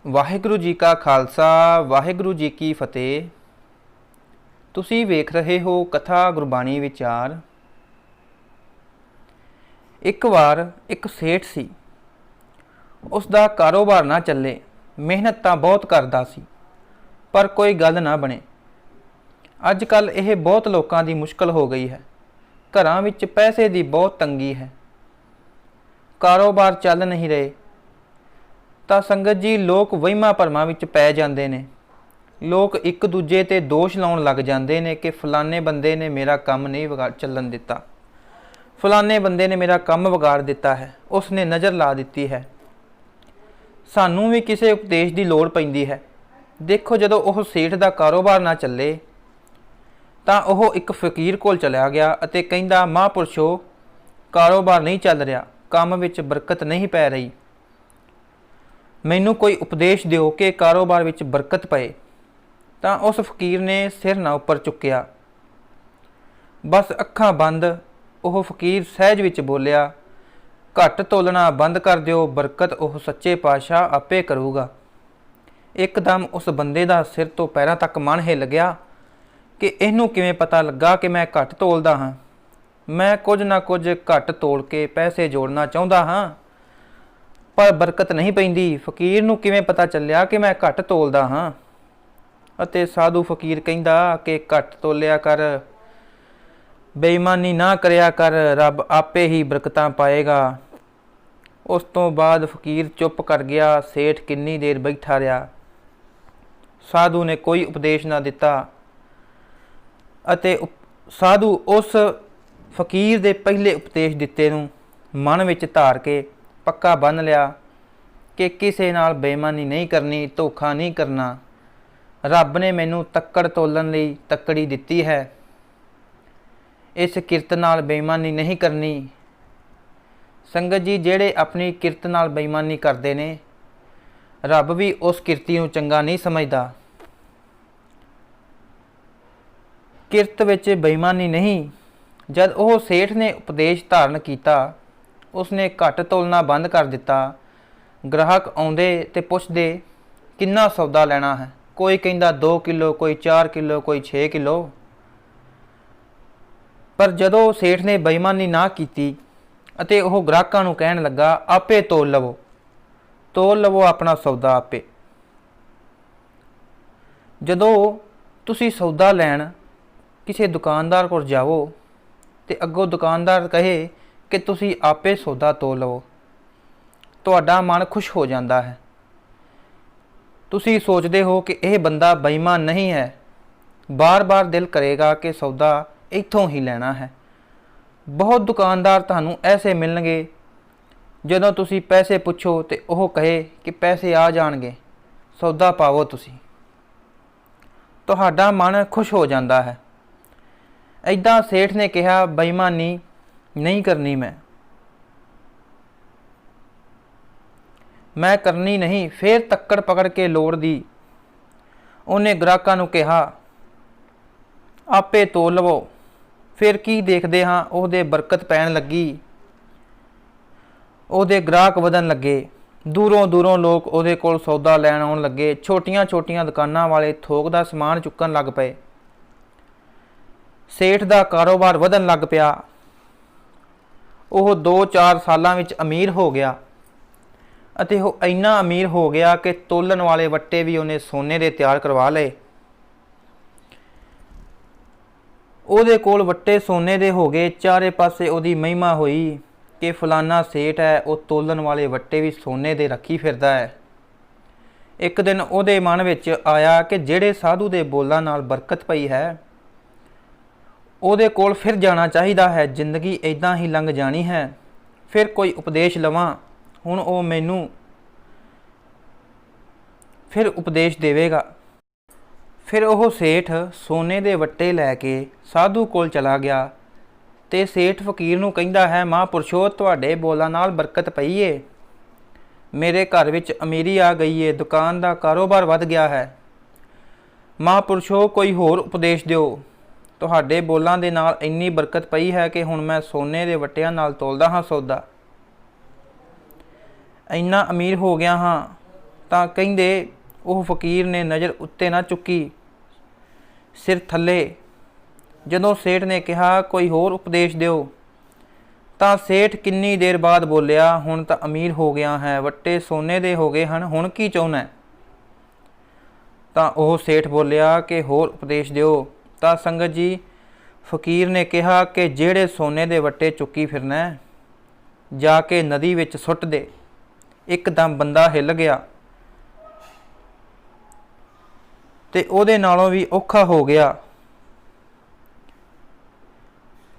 ਵਾਹਿਗੁਰੂ ਜੀ ਕਾ ਖਾਲਸਾ ਵਾਹਿਗੁਰੂ ਜੀ ਕੀ ਫਤਿਹ। ਤੁਸੀਂ ਵੇਖ ਰਹੇ ਹੋ ਕਥਾ ਗੁਰਬਾਣੀ ਵਿਚਾਰ। ਇੱਕ ਵਾਰ ਇੱਕ ਸੇਠ ਸੀ। ਉਸ ਦਾ ਕਾਰੋਬਾਰ ਨਾ ਚੱਲੇ। ਮਿਹਨਤ ਤਾਂ ਬਹੁਤ ਕਰਦਾ ਸੀ, ਪਰ ਕੋਈ ਗੱਲ ਨਾ ਬਣੇ। ਅੱਜ ਕੱਲ੍ਹ ਇਹ ਬਹੁਤ ਲੋਕਾਂ ਦੀ ਮੁਸ਼ਕਲ ਹੋ ਗਈ ਹੈ। ਘਰਾਂ ਵਿੱਚ ਪੈਸੇ ਦੀ ਬਹੁਤ ਤੰਗੀ ਹੈ, ਕਾਰੋਬਾਰ ਚੱਲ ਨਹੀਂ ਰਹੇ। ਤਾਂ ਸੰਗਤ ਜੀ, ਲੋਕ ਵਹਿਮਾਂ ਭਰਮਾਂ ਵਿੱਚ ਪੈ ਜਾਂਦੇ ਨੇ। ਲੋਕ ਇੱਕ ਦੂਜੇ 'ਤੇ ਦੋਸ਼ ਲਾਉਣ ਲੱਗ ਜਾਂਦੇ ਨੇ ਕਿ ਫਲਾਣੇ ਬੰਦੇ ਨੇ ਮੇਰਾ ਕੰਮ ਨਹੀਂ ਚੱਲਣ ਦਿੱਤਾ, ਫਲਾਣੇ ਬੰਦੇ ਨੇ ਮੇਰਾ ਕੰਮ ਵਿਗਾੜ ਦਿੱਤਾ ਹੈ, ਉਸ ਨੇ ਨਜ਼ਰ ਲਾ ਦਿੱਤੀ ਹੈ। ਸਾਨੂੰ ਵੀ ਕਿਸੇ ਉਪਦੇਸ਼ ਦੀ ਲੋੜ ਪੈਂਦੀ ਹੈ। ਦੇਖੋ, ਜਦੋਂ ਉਹ ਸੇਠ ਦਾ ਕਾਰੋਬਾਰ ਨਾ ਚੱਲੇ ਤਾਂ ਉਹ ਇੱਕ ਫਕੀਰ ਕੋਲ ਚਲਿਆ ਗਿਆ ਅਤੇ ਕਹਿੰਦਾ, ਮਹਾਂਪੁਰਸ਼ੋ, ਕਾਰੋਬਾਰ ਨਹੀਂ ਚੱਲ ਰਿਹਾ, ਕੰਮ ਵਿੱਚ ਬਰਕਤ ਨਹੀਂ ਪੈ ਰਹੀ, ਮੈਨੂੰ ਕੋਈ ਉਪਦੇਸ਼ ਦਿਓ ਕਿ ਕਾਰੋਬਾਰ ਵਿੱਚ ਬਰਕਤ ਪਏ। ਤਾਂ ਉਸ ਫਕੀਰ ਨੇ ਸਿਰ ਨਾ ਉੱਪਰ ਚੁੱਕਿਆ, ਬਸ ਅੱਖਾਂ ਬੰਦ ਉਹ ਫਕੀਰ ਸਹਿਜ ਵਿੱਚ ਬੋਲਿਆ, ਘੱਟ ਤੋਲਣਾ ਬੰਦ ਕਰ ਦਿਓ, ਬਰਕਤ ਉਹ ਸੱਚੇ ਪਾਤਸ਼ਾਹ ਆਪੇ ਕਰੂਗਾ। ਇੱਕਦਮ ਉਸ ਬੰਦੇ ਦਾ ਸਿਰ ਤੋਂ ਪੈਰਾਂ ਤੱਕ ਮਨ ਹਿੱਲ ਗਿਆ ਕਿ ਇਹਨੂੰ ਕਿਵੇਂ ਪਤਾ ਲੱਗਾ ਕਿ ਮੈਂ ਘੱਟ ਤੋਲਦਾ ਹਾਂ। ਮੈਂ ਕੁਝ ਨਾ ਕੁਝ ਘੱਟ ਤੋਲ ਕੇ ਪੈਸੇ ਜੋੜਨਾ ਚਾਹੁੰਦਾ ਹਾਂ, ਪਰ ਬਰਕਤ ਨਹੀਂ ਪੈਂਦੀ। ਫਕੀਰ ਨੂੰ ਕਿਵੇਂ ਪਤਾ ਚੱਲਿਆ ਕਿ ਮੈਂ ਘੱਟ ਤੋਲਦਾ ਹਾਂ? ਅਤੇ ਸਾਧੂ ਫਕੀਰ ਕਹਿੰਦਾ ਕਿ ਘੱਟ ਤੋਲਿਆ ਕਰ, ਬੇਈਮਾਨੀ ਨਾ ਕਰਿਆ ਕਰ, ਰੱਬ ਆਪੇ ਹੀ ਬਰਕਤਾਂ ਪਾਏਗਾ। ਉਸ ਤੋਂ ਬਾਅਦ ਫਕੀਰ ਚੁੱਪ ਕਰ ਗਿਆ। ਸੇਠ ਕਿੰਨੀ ਦੇਰ ਬੈਠਾ ਰਿਹਾ। ਸਾਧੂ ਨੇ ਕੋਈ ਉਪਦੇਸ਼ ਨਾ ਦਿੱਤਾ ਅਤੇ ਸਾਧੂ ਉਸ ਫਕੀਰ ਦੇ ਪਹਿਲੇ ਉਪਦੇਸ਼ ਦਿੱਤੇ ਨੂੰ ਮਨ ਵਿੱਚ ਧਾਰ ਕੇ ਪੱਕਾ ਬੰਨ੍ਹ ਲਿਆ ਕਿ ਕਿਸੇ ਨਾਲ ਬੇਈਮਾਨੀ ਨਹੀਂ ਕਰਨੀ, ਧੋਖਾ ਨਹੀਂ ਕਰਨਾ। ਰੱਬ ਨੇ ਮੈਨੂੰ ਤੱਕੜ ਤੋਲਣ ਲਈ ਤੱਕੜੀ ਦਿੱਤੀ ਹੈ, ਇਸ ਕਿਰਤ ਨਾਲ ਬੇਈਮਾਨੀ ਨਹੀਂ ਕਰਨੀ। ਸੰਗਤ ਜੀ, ਜਿਹੜੇ ਆਪਣੀ ਕਿਰਤ ਨਾਲ ਬੇਈਮਾਨੀ ਕਰਦੇ ਨੇ, ਰੱਬ ਵੀ ਉਸ ਕਿਰਤੀ ਨੂੰ ਚੰਗਾ ਨਹੀਂ ਸਮਝਦਾ। ਕਿਰਤ ਵਿੱਚ ਬੇਈਮਾਨੀ ਨਹੀਂ। ਜਦ ਉਹ ਸੇਠ ਨੇ ਉਪਦੇਸ਼ ਧਾਰਨ ਕੀਤਾ, ਉਸਨੇ ਘੱਟ ਤੋਲਣਾ ਬੰਦ ਕਰ ਦਿੱਤਾ। ਗ੍ਰਾਹਕ ਆਉਂਦੇ ਤੇ ਪੁੱਛਦੇ, ਕਿੰਨਾ ਸੌਦਾ ਲੈਣਾ ਹੈ? ਕੋਈ ਕਹਿੰਦਾ 2 ਕਿਲੋ, ਕੋਈ 4 ਕਿਲੋ, ਕੋਈ 6 ਕਿਲੋ। ਪਰ ਜਦੋਂ ਸੇਠ ਨੇ ਬੇਈਮਾਨੀ ਨਾ ਕੀਤੀ ਅਤੇ ਉਹ ਗ੍ਰਾਹਕਾਂ ਨੂੰ ਕਹਿਣ ਲੱਗਾ, ਆਪੇ ਤੋਲ ਲਵੋ, ਤੋਲ ਲਵੋ ਆਪਣਾ ਸੌਦਾ ਆਪੇ। ਜਦੋਂ ਤੁਸੀਂ ਸੌਦਾ ਲੈਣ ਕਿਸੇ ਦੁਕਾਨਦਾਰ ਕੋਲ ਜਾਵੋ ਤੇ ਅੱਗੋਂ ਦੁਕਾਨਦਾਰ ਕਹੇ ਕਿ ਤੁਸੀਂ ਆਪੇ ਸੌਦਾ ਤੋਲ ਲਵੋ, ਤੁਹਾਡਾ ਮਨ ਖੁਸ਼ ਹੋ ਜਾਂਦਾ ਹੈ। ਤੁਸੀਂ ਸੋਚਦੇ ਹੋ ਕਿ ਇਹ ਬੰਦਾ ਬੇਈਮਾਨ ਨਹੀਂ ਹੈ। ਬਾਰ-ਬਾਰ ਦਿਲ ਕਰੇਗਾ ਕਿ ਸੌਦਾ ਇੱਥੋਂ ਹੀ ਲੈਣਾ ਹੈ। ਬਹੁਤ ਦੁਕਾਨਦਾਰ ਤੁਹਾਨੂੰ ਐਸੇ ਮਿਲਣਗੇ, ਜਦੋਂ ਤੁਸੀਂ ਪੈਸੇ ਪੁੱਛੋ ਤੇ ਉਹ ਕਹੇ ਕਿ ਪੈਸੇ ਆ ਜਾਣਗੇ, ਸੌਦਾ ਪਾਵੋ ਤੁਸੀਂ। ਤੁਹਾਡਾ ਮਨ ਖੁਸ਼ ਹੋ ਜਾਂਦਾ ਹੈ। ਇੱਦਾਂ ਸੇਠ ਨੇ ਕਿਹਾ, ਬੇਈਮਾਨੀ ਨਹੀਂ ਕਰਨੀ, ਮੈਂ ਕਰਨੀ ਨਹੀਂ। ਫਿਰ ਤੱਕੜ ਪਕੜ ਕੇ ਲੋੜ ਦੀ ਉਹਨੇ ਗ੍ਰਾਹਕਾਂ ਨੂੰ ਕਿਹਾ, ਆਪੇ ਤੋਲ ਲਵੋ। ਫਿਰ ਕੀ ਦੇਖਦੇ ਹਾਂ, ਉਹਦੇ ਬਰਕਤ ਪੈਣ ਲੱਗੀ, ਉਹਦੇ ਗ੍ਰਾਹਕ ਵਧਣ ਲੱਗੇ। ਦੂਰੋਂ ਦੂਰੋਂ ਲੋਕ ਉਹਦੇ ਕੋਲ ਸੌਦਾ ਲੈਣ ਆਉਣ ਲੱਗੇ। ਛੋਟੀਆਂ ਛੋਟੀਆਂ ਦੁਕਾਨਾਂ ਵਾਲੇ ਥੋਕ ਦਾ ਸਮਾਨ ਚੁੱਕਣ ਲੱਗ ਪਏ। ਸੇਠ ਦਾ ਕਾਰੋਬਾਰ ਵਧਣ ਲੱਗ ਪਿਆ। ਉਹ 2-4 ਸਾਲਾਂ ਵਿੱਚ ਅਮੀਰ ਹੋ ਗਿਆ ਅਤੇ ਉਹ ਇੰਨਾ ਅਮੀਰ ਹੋ ਗਿਆ ਕਿ ਤੋਲਣ ਵਾਲੇ ਵੱਟੇ ਵੀ ਉਹਨੇ ਸੋਨੇ ਦੇ ਤਿਆਰ ਕਰਵਾ ਲਏ। ਉਹਦੇ ਕੋਲ ਵੱਟੇ ਸੋਨੇ ਦੇ ਹੋ ਗਏ। ਚਾਰੇ ਪਾਸੇ ਉਹਦੀ ਮਹਿਮਾ ਹੋਈ ਕਿ ਫਲਾਨਾ ਸੇਠ ਹੈ, ਉਹ ਤੋਲਣ ਵਾਲੇ ਵੱਟੇ ਵੀ ਸੋਨੇ ਦੇ ਰੱਖੀ ਫਿਰਦਾ ਹੈ। ਇੱਕ ਦਿਨ ਉਹਦੇ ਮਨ ਵਿੱਚ ਆਇਆ ਕਿ ਜਿਹੜੇ ਸਾਧੂ ਦੇ ਬੋਲਾਂ ਨਾਲ ਬਰਕਤ ਪਈ ਹੈ, ਉਹਦੇ ਕੋਲ ਫਿਰ ਜਾਣਾ ਚਾਹੀਦਾ ਹੈ। ਜ਼ਿੰਦਗੀ ਇੱਦਾਂ ਹੀ ਲੰਘ ਜਾਣੀ ਹੈ, ਫਿਰ ਕੋਈ ਉਪਦੇਸ਼ ਲਵਾਂ, ਹੁਣ ਉਹ ਮੈਨੂੰ ਫਿਰ ਉਪਦੇਸ਼ ਦੇਵੇਗਾ। ਫਿਰ ਉਹ ਸੇਠ ਸੋਨੇ ਦੇ ਵੱਟੇ ਲੈ ਕੇ ਸਾਧੂ ਕੋਲ ਚਲਾ ਗਿਆ ਤੇ ਸੇਠ ਫਕੀਰ ਨੂੰ ਕਹਿੰਦਾ ਹੈ, ਮਹਾਂਪੁਰਸ਼ੋ, ਤੁਹਾਡੇ ਬੋਲਾਂ ਨਾਲ ਬਰਕਤ ਪਈ ਏ, ਮੇਰੇ ਘਰ ਵਿੱਚ ਅਮੀਰੀ ਆ ਗਈ ਏ, ਦੁਕਾਨ ਦਾ ਕਾਰੋਬਾਰ ਵੱਧ ਗਿਆ ਹੈ। ਮਹਾਂਪੁਰਸ਼ੋ, ਕੋਈ ਹੋਰ ਉਪਦੇਸ਼ ਦਿਓ। ਤੁਹਾਡੇ ਬੋਲਾਂ ਦੇ ਨਾਲ ਇੰਨੀ ਬਰਕਤ ਪਈ ਹੈ ਕਿ ਹੁਣ ਮੈਂ ਸੋਨੇ ਦੇ ਵੱਟਿਆਂ ਨਾਲ ਤੋਲਦਾ ਹਾਂ ਸੌਦਾ, ਇੰਨਾ ਅਮੀਰ ਹੋ ਗਿਆ ਹਾਂ। ਤਾਂ ਕਹਿੰਦੇ ਉਹ ਫਕੀਰ ਨੇ ਨਜ਼ਰ ਉੱਤੇ ਨਾ ਚੁੱਕੀ, ਸਿਰ ਥੱਲੇ। ਜਦੋਂ ਸੇਠ ਨੇ ਕਿਹਾ ਕੋਈ ਹੋਰ ਉਪਦੇਸ਼ ਦਿਓ, ਤਾਂ ਸੇਠ ਕਿੰਨੀ ਦੇਰ ਬਾਅਦ ਬੋਲਿਆ, ਹੁਣ ਤਾਂ ਅਮੀਰ ਹੋ ਗਿਆ ਹੈ, ਵੱਟੇ ਸੋਨੇ ਦੇ ਹੋ ਗਏ ਹਨ, ਹੁਣ ਕੀ ਚਾਹੁੰਦਾ ਹੈ? ਤਾਂ ਉਹ ਸੇਠ ਬੋਲਿਆ ਕਿ ਹੋਰ ਉਪਦੇਸ਼ ਦਿਓ। ਤਾਂ ਸੰਗਤ ਜੀ, ਫਕੀਰ ਨੇ ਕਿਹਾ ਕਿ ਜਿਹੜੇ ਸੋਨੇ ਦੇ ਵੱਟੇ ਚੁੱਕੀ ਫਿਰਨਾ, ਜਾ ਕੇ ਨਦੀ ਵਿੱਚ ਸੁੱਟ ਦੇ। ਇੱਕਦਮ ਬੰਦਾ ਹਿੱਲ ਗਿਆ ਤੇ ਉਹਦੇ ਨਾਲੋਂ ਵੀ ਔਖਾ ਹੋ ਗਿਆ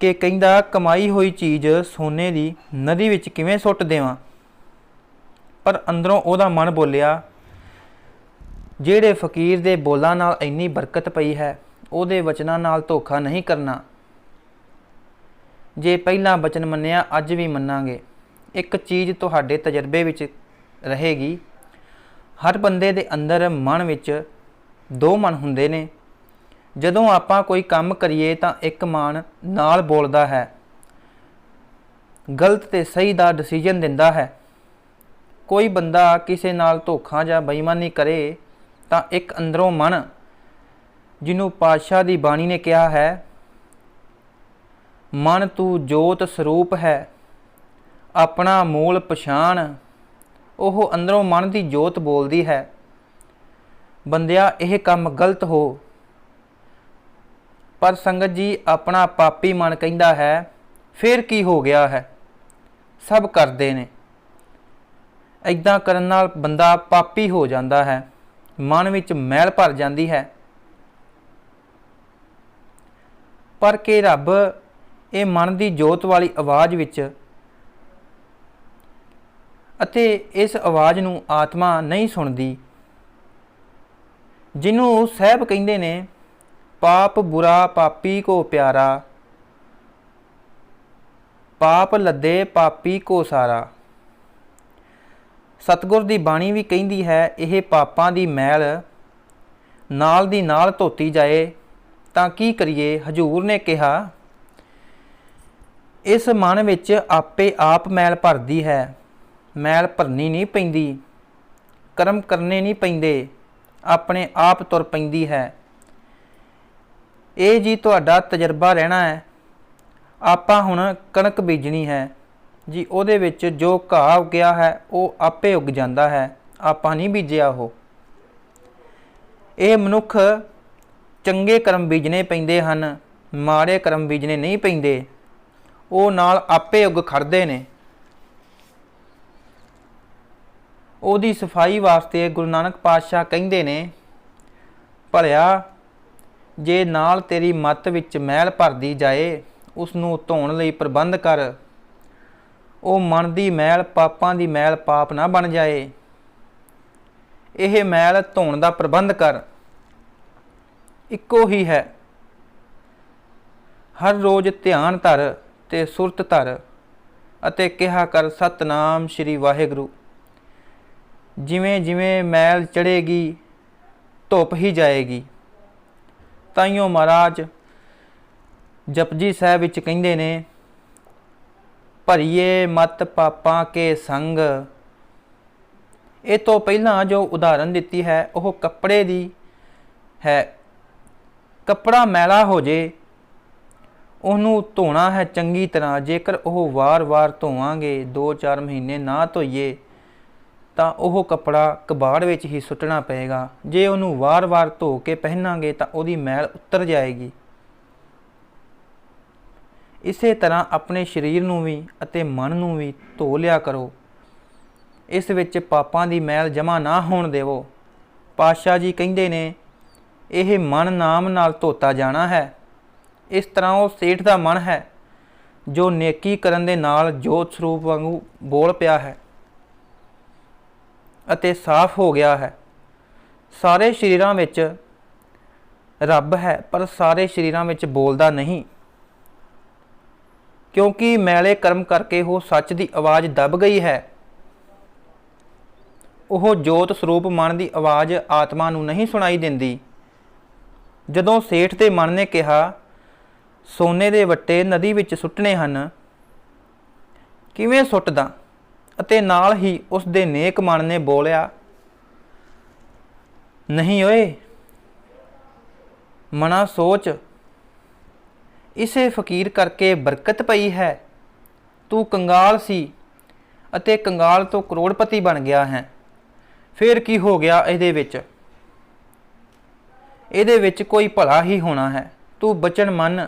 ਕਿ ਕਹਿੰਦਾ ਕਮਾਈ ਹੋਈ ਚੀਜ਼ ਸੋਨੇ ਦੀ ਨਦੀ ਵਿੱਚ ਕਿਵੇਂ ਸੁੱਟ ਦੇਵਾਂ। ਪਰ ਅੰਦਰੋਂ ਉਹਦਾ ਮਨ ਬੋਲਿਆ, ਜਿਹੜੇ ਫਕੀਰ ਦੇ ਬੋਲਾਂ ਨਾਲ ਇੰਨੀ ਬਰਕਤ ਪਈ ਹੈ, ਉਹਦੇ ਵਚਨਾਂ ਨਾਲ ਧੋਖਾ ਨਹੀਂ ਕਰਨਾ। ਜੇ ਪਹਿਲਾਂ ਵਚਨ ਮੰਨਿਆ, ਅੱਜ ਵੀ ਮੰਨਾਂਗੇ। ਇੱਕ ਚੀਜ਼ ਤੁਹਾਡੇ ਤਜਰਬੇ ਵਿੱਚ ਰਹੇਗੀ, ਹਰ ਬੰਦੇ ਦੇ ਅੰਦਰ ਮਨ ਵਿੱਚ ਦੋ ਮਨ ਹੁੰਦੇ ਨੇ। ਜਦੋਂ ਆਪਾਂ ਕੋਈ ਕੰਮ ਕਰੀਏ ਤਾਂ ਇੱਕ ਮਨ ਨਾਲ ਬੋਲਦਾ ਹੈ, ਗਲਤ ਤੇ ਸਹੀ ਦਾ ਡਿਸੀਜਨ ਦਿੰਦਾ ਹੈ। ਕੋਈ ਬੰਦਾ ਕਿਸੇ ਨਾਲ ਧੋਖਾ ਜਾਂ ਬੇਈਮਾਨੀ ਕਰੇ ਤਾਂ ਇੱਕ ਅੰਦਰੋਂ ਮਨ, ਜਿਹਨੂੰ ਪਾਤਸ਼ਾਹ ਦੀ ਬਾਣੀ ਨੇ ਕਿਹਾ ਹੈ, ਮਨ ਤੂੰ ਜੋਤ ਸਰੂਪ ਹੈ, ਆਪਣਾ ਮੂਲ ਪਛਾਣ। ਉਹ ਅੰਦਰੋਂ ਮਨ ਦੀ ਜੋਤ ਬੋਲਦੀ ਹੈ, ਬੰਦਿਆ ਇਹ ਕੰਮ ਗਲਤ ਹੋ। ਪਰ ਸੰਗਤ ਜੀ, ਆਪਣਾ ਪਾਪੀ ਮਨ ਕਹਿੰਦਾ ਹੈ, ਫਿਰ ਕੀ ਹੋ ਗਿਆ ਹੈ, ਸਭ ਕਰਦੇ ਨੇ। ਇੱਦਾਂ ਕਰਨ ਨਾਲ ਬੰਦਾ ਪਾਪੀ ਹੋ ਜਾਂਦਾ ਹੈ, ਮਨ ਵਿੱਚ ਮੈਲ ਭਰ ਜਾਂਦੀ ਹੈ। ਪਰ ਕਿ ਰੱਬ ਇਹ ਮਨ ਦੀ ਜੋਤ ਵਾਲੀ ਆਵਾਜ਼ ਵਿੱਚ ਅਤੇ ਇਸ ਆਵਾਜ਼ ਨੂੰ ਆਤਮਾ ਨਹੀਂ ਸੁਣਦੀ, ਜਿਹਨੂੰ ਸਾਹਿਬ ਕਹਿੰਦੇ ਨੇ, ਪਾਪ ਬੁਰਾ ਪਾਪੀ ਕੋ ਪਿਆਰਾ, ਪਾਪ ਲੱਦੇ ਪਾਪੀ ਕੋ ਸਾਰਾ। ਸਤਿਗੁਰ ਦੀ ਬਾਣੀ ਵੀ ਕਹਿੰਦੀ ਹੈ, ਇਹ ਪਾਪਾਂ ਦੀ ਮੈਲ ਨਾਲ ਦੀ ਨਾਲ ਧੋਤੀ ਜਾਏ ਤਾਂ ਕੀ ਕਰੀਏ। ਹਜ਼ੂਰ ਨੇ ਕਿਹਾ, ਇਸ ਮਨ ਵਿੱਚ ਆਪੇ ਆਪ ਮੈਲ ਭਰਦੀ ਹੈ, ਮੈਲ ਭਰਨੀ ਨਹੀਂ ਪੈਂਦੀ, ਕਰਮ ਕਰਨੇ ਨਹੀਂ ਪੈਂਦੇ, ਆਪਣੇ ਆਪ ਤੁਰ ਪੈਂਦੀ ਹੈ। ਇਹ ਜੀ ਤੁਹਾਡਾ ਤਜਰਬਾ ਰਹਿਣਾ ਹੈ। ਆਪਾਂ ਹੁਣ ਕਣਕ ਬੀਜਣੀ ਹੈ ਜੀ, ਉਹਦੇ ਵਿੱਚ ਜੋ ਘਾਹ ਉੱਗਿਆ ਹੈ ਉਹ ਆਪੇ ਉੱਗ ਜਾਂਦਾ ਹੈ, ਆਪਾਂ ਨਹੀਂ ਬੀਜਿਆ ਉਹ। ਇਹ ਮਨੁੱਖ ਚੰਗੇ ਕਰਮ ਬੀਜਣੇ ਪੈਂਦੇ ਹਨ, ਮਾੜੇ ਕਰਮ ਬੀਜਣੇ ਨਹੀਂ ਪੈਂਦੇ, ਉਹ ਨਾਲ ਆਪੇ ਉੱਗ ਖੜਦੇ ਨੇ। ਉਹਦੀ ਸਫਾਈ ਵਾਸਤੇ ਗੁਰੂ ਨਾਨਕ ਪਾਤਸ਼ਾਹ ਕਹਿੰਦੇ ਨੇ, ਭਲਿਆ ਜੇ ਨਾਲ ਤੇਰੀ ਮੱਤ ਵਿੱਚ ਮੈਲ ਭਰਦੀ ਜਾਏ, ਉਸ ਨੂੰ ਧੋਣ ਲਈ ਪ੍ਰਬੰਧ ਕਰ। ਉਹ ਮਨ ਦੀ ਮੈਲ, ਪਾਪਾਂ ਦੀ ਮੈਲ ਪਾਪ ਨਾ ਬਣ ਜਾਏ। ਇਹ ਮੈਲ ਧੋਣ ਦਾ ਪ੍ਰਬੰਧ ਕਰ। ਇੱਕੋ ਹੀ ਹੈ। ਹਰ ਰੋਜ਼ ਧਿਆਨ ਧਰ ਤੇ ਸੁਰਤ ਧਰ ਅਤੇ ਕਿਹਾ ਕਰ, ਸਤਨਾਮ ਸ਼੍ਰੀ ਵਾਹਿਗੁਰੂ। ਜਿਵੇਂ ਜਿਵੇਂ ਮੈਲ ਚੜ੍ਹੇਗੀ, ਧੁੱਪ ਹੀ ਜਾਏਗੀ। ਤਾਈਓ ਮਹਾਰਾਜ ਜਪਜੀ ਸਾਹਿਬ ਵਿੱਚ ਕਹਿੰਦੇ ਨੇ, ਭਰੀਏ ਮਤ ਪਾਪਾਂ ਕੇ ਸੰਗ। ਇਹ ਤੋਂ ਪਹਿਲਾਂ ਜੋ ਉਦਾਹਰਨ ਦਿੱਤੀ ਹੈ ਉਹ ਕੱਪੜੇ ਦੀ ਹੈ। ਕੱਪੜਾ ਮੈਲਾ ਹੋ ਜੇ, ਉਹਨੂੰ ਧੋਣਾ ਹੈ ਚੰਗੀ ਤਰ੍ਹਾਂ। ਜੇਕਰ ਉਹ ਵਾਰ-ਵਾਰ ਧੋਵਾਂਗੇ, 2-4 ਮਹੀਨੇ ਨਾ ਧੋਈਏ, ਤਾਂ ਉਹ ਕੱਪੜਾ ਕਬਾੜ ਵਿੱਚ ਹੀ ਸੁੱਟਣਾ ਪਏਗਾ। ਜੇ ਉਹਨੂੰ ਵਾਰ-ਵਾਰ ਧੋ ਕੇ ਪਹਿਨਾਂਗੇ ਤਾਂ ਉਹਦੀ ਮੈਲ ਉਤਰ ਜਾਏਗੀ। ਇਸੇ ਤਰ੍ਹਾਂ ਆਪਣੇ ਸਰੀਰ ਨੂੰ ਵੀ ਅਤੇ ਮਨ ਨੂੰ ਵੀ ਧੋ ਲਿਆ ਕਰੋ। ਇਸ ਵਿੱਚ ਪਾਪਾਂ ਦੀ ਮੈਲ ਜਮ੍ਹਾਂ ਨਾ ਹੋਣ ਦੇਵੋ। ਪਾਤਸ਼ਾਹ ਜੀ ਕਹਿੰਦੇ ਨੇ, ਇਹ ਮਨ ਨਾਮ ਨਾਲ ਧੋਤਾ ਜਾਣਾ ਹੈ। ਇਸ ਤਰ੍ਹਾਂ ਉਹ ਸੇਠ ਦਾ ਮਨ ਹੈ ਜੋ ਨੇਕੀ ਕਰਨ ਦੇ ਨਾਲ ਜੋਤ ਸਰੂਪ ਵਾਂਗੂ ਬੋਲ ਪਿਆ ਹੈ ਅਤੇ ਸਾਫ਼ ਹੋ ਗਿਆ ਹੈ। ਸਾਰੇ ਸਰੀਰਾਂ ਵਿੱਚ ਰੱਬ ਹੈ, ਪਰ ਸਾਰੇ ਸਰੀਰਾਂ ਵਿੱਚ ਬੋਲਦਾ ਨਹੀਂ, ਕਿਉਂਕਿ ਮੈਲੇ ਕਰਮ ਕਰਕੇ ਉਹ ਸੱਚ ਦੀ ਆਵਾਜ਼ ਦਬ ਗਈ ਹੈ। ਉਹ ਜੋਤ ਸਰੂਪ ਮਨ ਦੀ ਆਵਾਜ਼ ਆਤਮਾ ਨੂੰ ਨਹੀਂ ਸੁਣਾਈ ਦਿੰਦੀ। ਜਦੋਂ ਸੇਠ ਦੇ ਮਨ ਨੇ ਕਿਹਾ, ਸੋਨੇ ਦੇ ਵੱਟੇ ਨਦੀ ਵਿੱਚ ਸੁੱਟਣੇ ਹਨ, ਕਿਵੇਂ ਸੁੱਟਦਾ? ਅਤੇ ਨਾਲ ਹੀ ਉਸ ਦੇ ਨੇਕ ਮਨ ਨੇ ਬੋਲਿਆ, नहीं ओए, मना सोच, इसे फकीर करके बरकत पई है। तू कंगाल सी ਅਤੇ ਕੰਗਾਲ ਤੋਂ ਕਰੋੜਪਤੀ ਬਣ ਗਿਆ ਹੈ। ਫਿਰ ਕੀ ਹੋ ਗਿਆ ਇਹਦੇ ਵਿੱਚ ਕੋਈ ਭਲਾ ਹੀ ਹੋਣਾ ਹੈ। ਤੂੰ ਬਚਨ ਮੰਨ,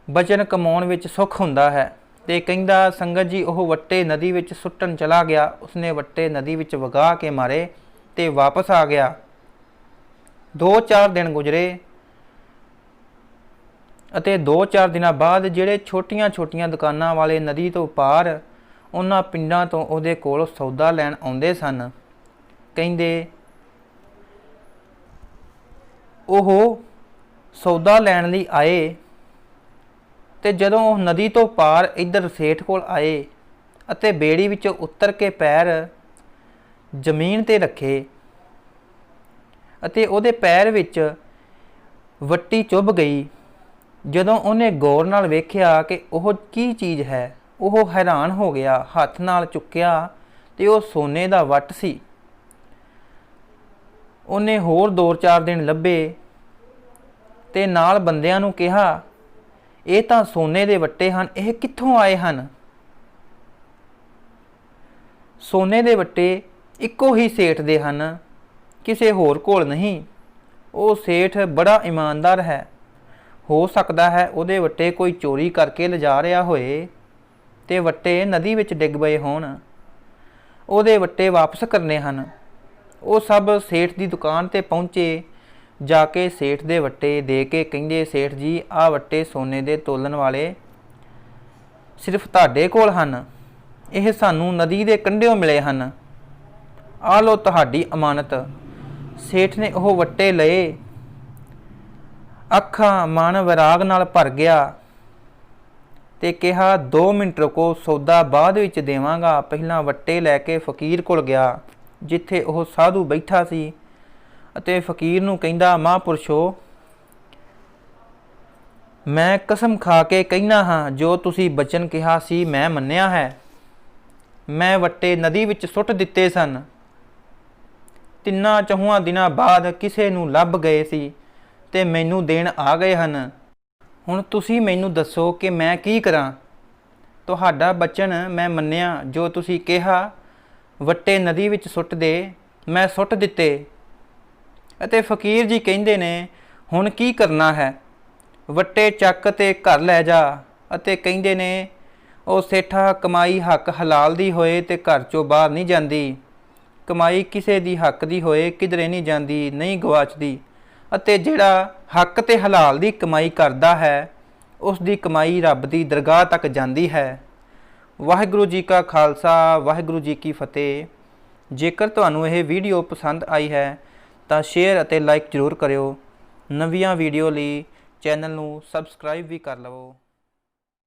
ਬਚਨ ਕਮਾਉਣ ਵਿੱਚ ਸੁੱਖ ਹੁੰਦਾ ਹੈ। ਤੇ ਕਹਿੰਦਾ ਸੰਗਤ ਜੀ ਉਹ ਵੱਟੇ ਨਦੀ ਵਿੱਚ ਸੁੱਟਣ ਚਲਾ ਗਿਆ। ਉਸਨੇ ਵੱਟੇ ਨਦੀ ਵਿੱਚ ਵਗਾ ਕੇ ਮਾਰੇ ਤੇ ਵਾਪਸ ਆ ਗਿਆ। 2-4 ਦਿਨ ਗੁਜ਼ਰੇ ਅਤੇ 2-4 ਦਿਨਾਂ ਬਾਅਦ ਜਿਹੜੇ ਛੋਟੀਆਂ ਦੁਕਾਨਾਂ ਵਾਲੇ ਨਦੀ ਤੋਂ ਪਾਰ ਉਹਨਾਂ ਪਿੰਡਾਂ ਤੋਂ ਉਹਦੇ ਕੋਲ ਸੌਦਾ ਲੈਣ ਆਉਂਦੇ ਸਨ। ਕਹਿੰਦੇ ਉਹ ਸੌਦਾ ਲੈਣ ਲਈ ਆਏ ਤੇ ਜਦੋਂ ਉਹ ਨਦੀ ਤੋਂ ਪਾਰ ਇੱਧਰ ਸੇਠ ਕੋਲ ਆਏ ਅਤੇ ਬੇੜੀ ਵਿੱਚੋਂ ਉਤਰ ਕੇ ਪੈਰ ਜ਼ਮੀਨ ਤੇ ਰੱਖੇ ਅਤੇ ਉਹਦੇ ਪੈਰ ਵਿੱਚ ਵੱਟੀ ਚੁੱਭ ਗਈ। ਜਦੋਂ ਉਹਨੇ ਗੌਰ ਨਾਲ ਵੇਖਿਆ ਕਿ ਉਹ ਕੀ ਚੀਜ਼ ਹੈ, ਉਹ ਹੈਰਾਨ ਹੋ ਗਿਆ। ਹੱਥ ਨਾਲ ਚੁੱਕਿਆ ਤੇ ਉਹ ਸੋਨੇ ਦਾ ਵੱਟ ਸੀ। ਉਹਨੇ ਹੋਰ 2-4 ਦਿਨ ਲੱਭੇ ਤੇ ਨਾਲ ਬੰਦਿਆਂ ਨੂੰ ਕਿਹਾ ਇਹ ਤਾਂ ਸੋਨੇ ਦੇ ਵੱਟੇ ਹਨ, ਇਹ ਕਿੱਥੋਂ ਆਏ ਹਨ? ਸੋਨੇ ਦੇ ਵੱਟੇ ਇੱਕੋ ਹੀ ਸੇਠ ਦੇ ਹਨ, ਕਿਸੇ ਹੋਰ ਕੋਲ ਨਹੀਂ। ਉਹ ਸੇਠ ਬੜਾ ਇਮਾਨਦਾਰ ਹੈ। ਹੋ ਸਕਦਾ ਹੈ ਉਹਦੇ ਵੱਟੇ ਕੋਈ ਚੋਰੀ ਕਰਕੇ ਲਿਜਾ ਰਿਹਾ ਹੋਏ ਤੇ ਵੱਟੇ ਨਦੀ ਵਿੱਚ ਡਿੱਗ ਪਏ ਹੋਣ। ਉਹਦੇ ਵੱਟੇ ਵਾਪਸ ਕਰਨੇ ਹਨ। ਉਹ ਸਭ ਸੇਠ ਦੀ ਦੁਕਾਨ ਤੇ ਪਹੁੰਚੇ। ਜਾ ਕੇ ਸੇਠ ਦੇ ਵੱਟੇ ਦੇ ਕੇ ਕਹਿੰਦੇ ਸੇਠ ਜੀ ਆਹ ਵੱਟੇ ਸੋਨੇ ਦੇ ਤੋਲਣ ਵਾਲੇ ਸਿਰਫ ਤੁਹਾਡੇ ਕੋਲ ਹਨ। ਇਹ ਸਾਨੂੰ ਨਦੀ ਦੇ ਕੰਢਿਓਂ ਮਿਲੇ ਹਨ। ਆਹ ਲਓ ਤੁਹਾਡੀ ਅਮਾਨਤ। ਸੇਠ ਨੇ ਉਹ ਵੱਟੇ ਲਏ। ਅੱਖਾਂ ਮਨ ਵਿਰਾਗ ਨਾਲ ਭਰ ਗਿਆ ਤੇ ਕਿਹਾ 2 ਮਿੰਟ ਰੁਕੋ, ਸੌਦਾ ਬਾਅਦ ਵਿੱਚ ਦੇਵਾਂਗਾ। ਪਹਿਲਾਂ ਵੱਟੇ ਲੈ ਕੇ ਫਕੀਰ ਕੋਲ ਗਿਆ ਜਿੱਥੇ ਉਹ ਸਾਧੂ ਬੈਠਾ ਸੀ ਅਤੇ ਫਕੀਰ ਨੂੰ ਕਹਿੰਦਾ ਮਹਾਂਪੁਰਸ਼ੋ, ਮੈਂ ਕਸਮ ਖਾ ਕੇ ਕਹਿਣਾ ਹਾਂ ਜੋ ਤੁਸੀਂ ਬਚਨ ਕਿਹਾ ਸੀ ਮੈਂ ਮੰਨਿਆ ਹੈ। ਮੈਂ ਵੱਟੇ ਨਦੀ ਵਿੱਚ ਸੁੱਟ ਦਿੱਤੇ ਸਨ। 3-4 ਦਿਨਾਂ ਬਾਅਦ ਕਿਸੇ ਨੂੰ ਲੱਭ ਗਏ ਸੀ ਤੇ ਮੈਨੂੰ ਦੇਣ ਆ ਗਏ ਹਨ। ਹੁਣ ਤੁਸੀਂ ਮੈਨੂੰ ਦੱਸੋ ਕਿ ਮੈਂ ਕੀ ਕਰਾਂ? ਤੁਹਾਡਾ ਬਚਨ ਮੈਂ ਮੰਨਿਆ, ਜੋ ਤੁਸੀਂ ਕਿਹਾ ਵੱਟੇ ਨਦੀ ਵਿੱਚ ਸੁੱਟ ਦੇ, ਮੈਂ ਸੁੱਟ ਦਿੱਤੇ। ਅਤੇ ਫਕੀਰ ਜੀ ਕਹਿੰਦੇ ਨੇ ਹੁਣ ਕੀ ਕਰਨਾ ਹੈ? ਵੱਟੇ ਚੱਕ ਤੇ ਘਰ ਲੈ ਜਾ। ਅਤੇ ਕਹਿੰਦੇ ਨੇ ਉਹ ਸੇਠਾ ਕਮਾਈ ਹੱਕ ਹਲਾਲ ਦੀ ਹੋਏ ਤੇ ਘਰ ਚੋਂ ਬਾਹਰ ਨਹੀਂ ਜਾਂਦੀ। ਕਮਾਈ ਕਿਸੇ ਦੀ ਹੱਕ ਦੀ ਹੋਏ ਕਿਧਰੇ ਨਹੀਂ ਜਾਂਦੀ, ਨਹੀਂ ਗਵਾਚਦੀ। ਅਤੇ ਜਿਹੜਾ ਹੱਕ ਤੇ ਹਲਾਲ ਦੀ ਕਮਾਈ ਕਰਦਾ ਹੈ ਉਸ ਦੀ ਕਮਾਈ ਰੱਬ ਦੀ ਦਰਗਾਹ ਤੱਕ ਜਾਂਦੀ ਹੈ। ਵਾਹਿਗੁਰੂ ਜੀ ਕਾ ਖਾਲਸਾ, ਵਾਹਿਗੁਰੂ ਜੀ ਕੀ ਫਤਿਹ। ਜੇਕਰ ਤੁਹਾਨੂੰ ਇਹ ਵੀਡੀਓ ਪਸੰਦ ਆਈ ਹੈ ਤਾਂ ਸ਼ੇਅਰ ਅਤੇ ਲਾਈਕ ਜ਼ਰੂਰ ਕਰਿਓ। ਨਵੀਆਂ ਵੀਡੀਓ ਲਈ ਚੈਨਲ ਨੂੰ ਸਬਸਕ੍ਰਾਈਬ ਵੀ ਕਰ ਲਵੋ।